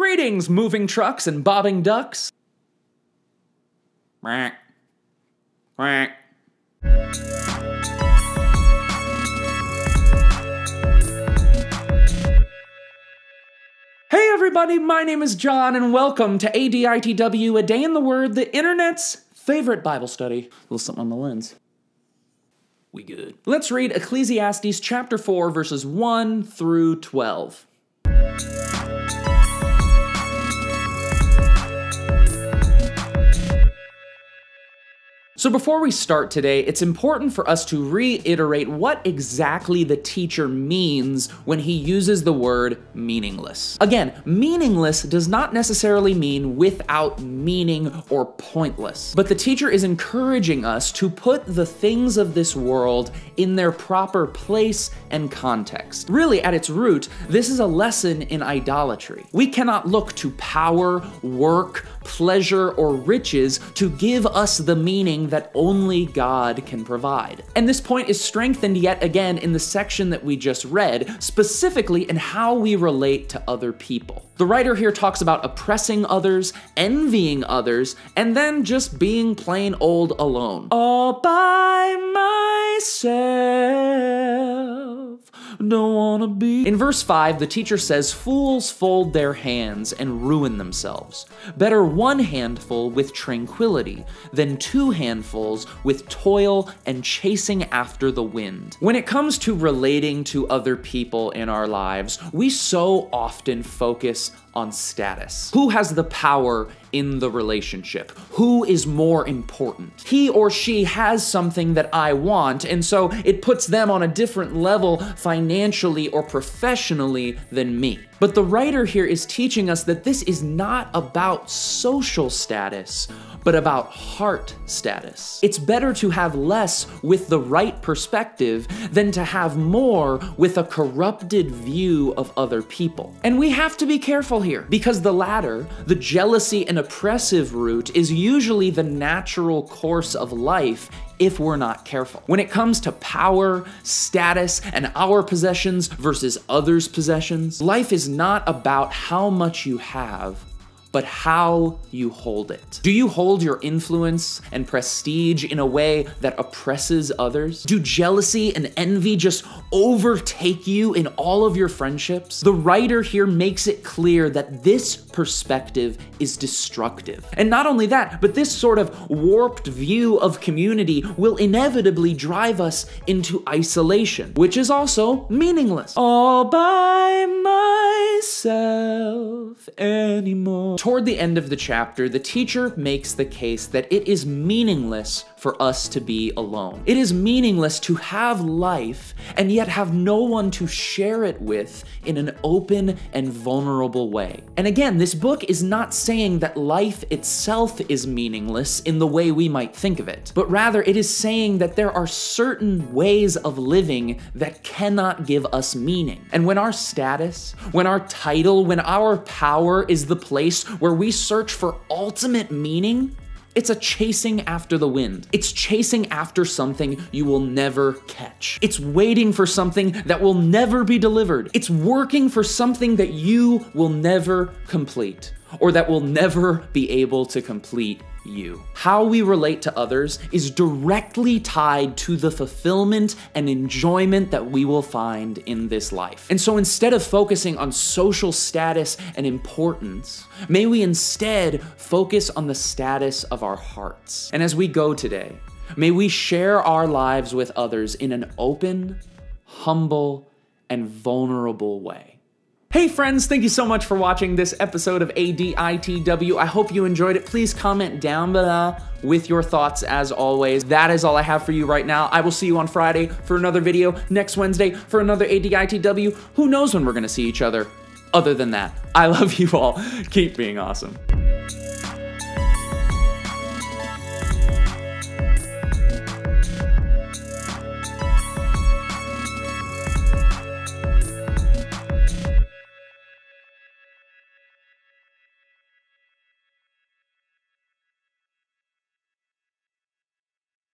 Greetings, moving trucks and bobbing ducks. Quack. Quack. Hey everybody, my name is Jon, and welcome to ADITW, A Day in the Word, the internet's favorite Bible study. A little something on the lens. We good. Let's read Ecclesiastes chapter 4, verses 1 through 12. So before we start today, it's important for us to reiterate what exactly the teacher means when he uses the word meaningless. Again, meaningless does not necessarily mean without meaning or pointless, but the teacher is encouraging us to put the things of this world in their proper place and context. Really, at its root, this is a lesson in idolatry. We cannot look to power, work, pleasure, or riches to give us the meaning that only God can provide. And this point is strengthened yet again in the section that we just read, specifically in how we relate to other people. The writer here talks about oppressing others, envying others, and then just being plain old alone. All by myself, don't wanna be. In verse 5, the teacher says, fools fold their hands and ruin themselves. Better one handful with tranquility than two handfuls with toil and chasing after the wind. When it comes to relating to other people in our lives, we so often focus on status. Who has the power in the relationship? Who is more important? He or she has something that I want, and so it puts them on a different level financially or professionally than me. But the writer here is teaching us that this is not about social status, but about heart status. It's better to have less with the right perspective than to have more with a corrupted view of other people. And we have to be careful here, because the latter, the jealousy and oppressive route, is usually the natural course of life if we're not careful. When it comes to power, status, and our possessions versus others' possessions, life is not about how much you have, but how you hold it. Do you hold your influence and prestige in a way that oppresses others? Do jealousy and envy just overtake you in all of your friendships? The writer here makes it clear that this perspective is destructive. And not only that, but this sort of warped view of community will inevitably drive us into isolation, which is also meaningless. All by myself anymore. Toward the end of the chapter, the teacher makes the case that it is meaningless for us to be alone. It is meaningless to have life and yet have no one to share it with in an open and vulnerable way. And again, this book is not saying that life itself is meaningless in the way we might think of it, but rather it is saying that there are certain ways of living that cannot give us meaning. And when our status, when our title, when our power is the place where we search for ultimate meaning, it's a chasing after the wind. It's chasing after something you will never catch. It's waiting for something that will never be delivered. It's working for something that you will never complete, or that will never be able to complete you. How we relate to others is directly tied to the fulfillment and enjoyment that we will find in this life. And so instead of focusing on social status and importance, may we instead focus on the status of our hearts. And as we go today, may we share our lives with others in an open, humble, and vulnerable way. Hey friends, thank you so much for watching this episode of ADITW. I hope you enjoyed it. Please comment down below with your thoughts as always. That is all I have for you right now. I will see you on Friday for another video, next Wednesday for another ADITW. Who knows when we're gonna see each other? Other than that, I love you all. Keep being awesome.